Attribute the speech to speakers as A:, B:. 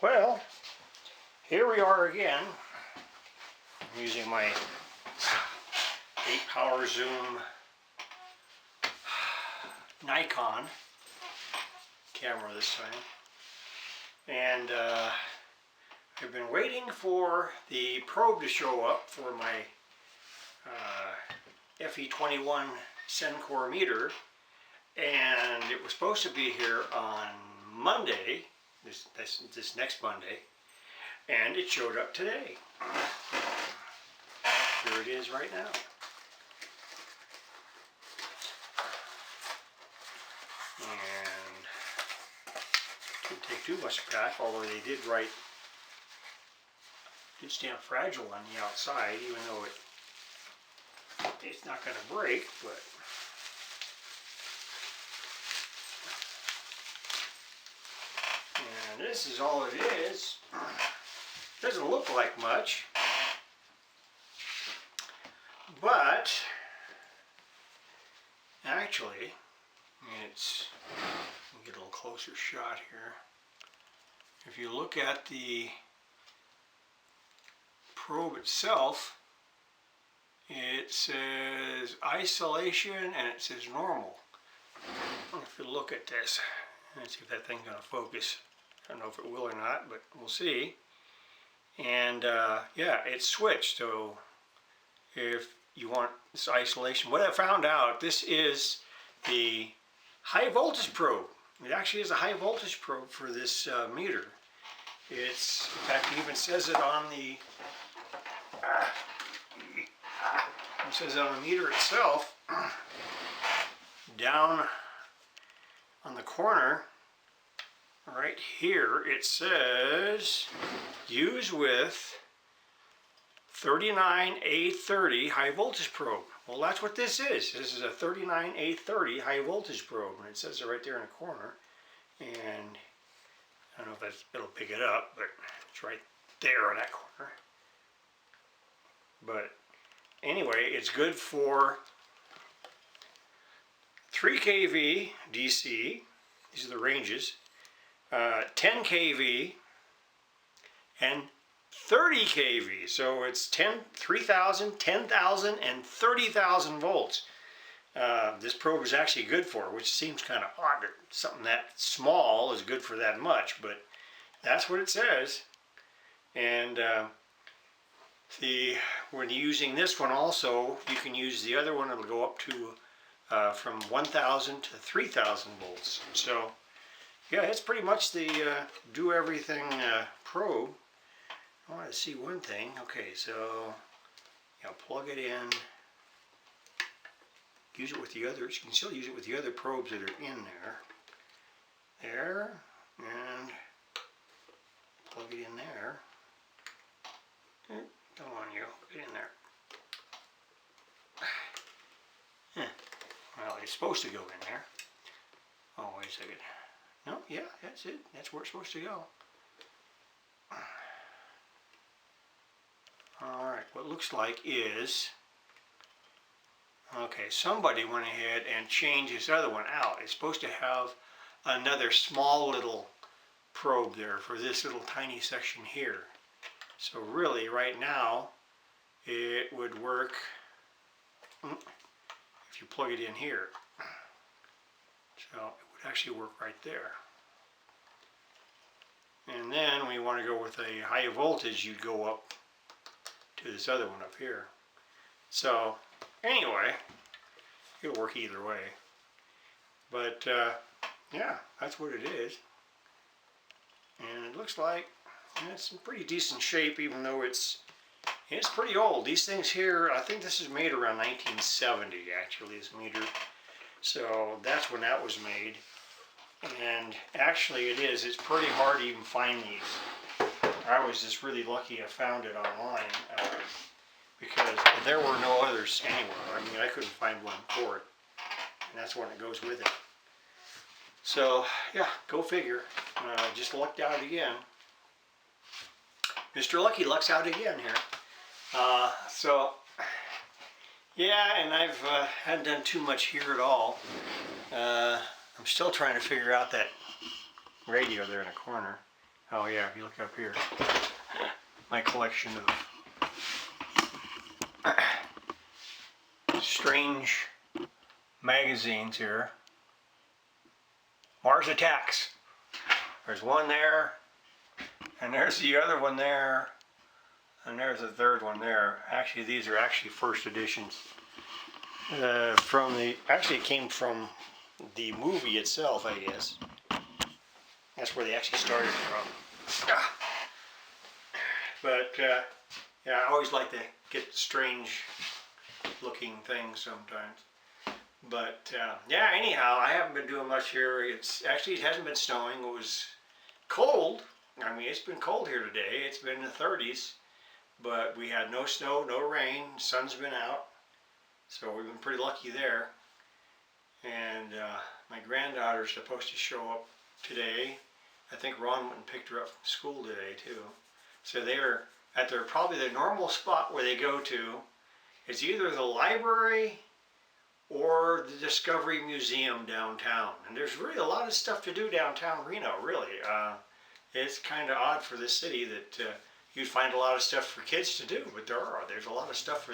A: Well, here we are again. I'm using my 8-power zoom Nikon camera this time. And I've been waiting for the probe to show up for my FE21 Sencore meter, and it was supposed to be here on Monday, this next Monday, and it showed up today. Here it is right now. And didn't take too much to pack, although they did stamp fragile on the outside, even though it's not going to break, but and this is all it is. Doesn't look like much, but actually it's, let me get a little closer shot here. If you look at the probe itself, it says isolation and it says normal. If you look at this, let's see if that thing's going to focus. I don't know if it will or not, but we'll see. And yeah, it's switched. So if you want this isolation, what I found out, this is the high voltage probe. It actually is a high voltage probe for this meter. It's, in fact, it even says it on the meter itself. Down on the corner, right here, it says use with 39A30 high voltage probe. Well, that's what this is. This is a 39A30 high voltage probe, and it says it right there in the corner. And I don't know if it'll pick it up, but it's right there in that corner. But anyway, it's good for 3 kV DC, these are the ranges, 10 kV, and 30 kV. So it's 3,000, 10,000, and 30,000 volts. This probe is actually good for, which seems kind of odd that something that small is good for that much, but that's what it says. And when you're using this one also, you can use the other one. It'll go up to from 1,000 to 3,000 volts. So yeah, it's pretty much the do everything probe. I want to see one thing. Okay, so plug it in. Use it with the others. You can still use it with the other probes that are in there. There, and plug it in there. Come on, you, get in there. Well, it's supposed to go in there. Oh, wait a second. No, yeah, that's it. That's where it's supposed to go. Alright, what it looks like is, okay, somebody went ahead and changed this other one out. It's supposed to have another small little probe there for this little tiny section here. So really, right now, it would work if you plug it in here. So it would actually work right there. And then when you want to go with a high voltage, you'd go up to this other one up here. So anyway, it'll work either way. But yeah, that's what it is. And it looks like it's in pretty decent shape, even though it's pretty old. These things here, I think this is made around 1970 actually, this meter. So that's when that was made. And actually it's pretty hard to even find these. I was just really lucky I found it online because there were no others anywhere. I mean, I couldn't find one for it. And that's when it goes with it. So yeah, go figure. Just lucked out again. Mr. Lucky lucks out again here. So yeah, and I've hadn't done too much here at all. I'm still trying to figure out that radio there in the corner. Oh yeah, if you look up here, my collection of strange magazines here. Mars Attacks. There's one there, and there's the other one there, and there's the third one there. Actually, these are actually first editions. Actually it came from the movie itself, I guess. That's where they actually started from. But yeah, I always like to get strange looking things sometimes. But yeah, anyhow, I haven't been doing much here. It hasn't been snowing. It was cold. I mean, it's been cold here today. It's been in the 30s, but we had no snow, no rain. The sun's been out, so we've been pretty lucky there. And my granddaughter's supposed to show up today. I think Ron went and picked her up from school today too. So they're at probably their normal spot where they go to. It's either the library or the Discovery Museum downtown. And there's really a lot of stuff to do downtown Reno, really. It's kind of odd for this city that you'd find a lot of stuff for kids to do, but there's a lot of stuff for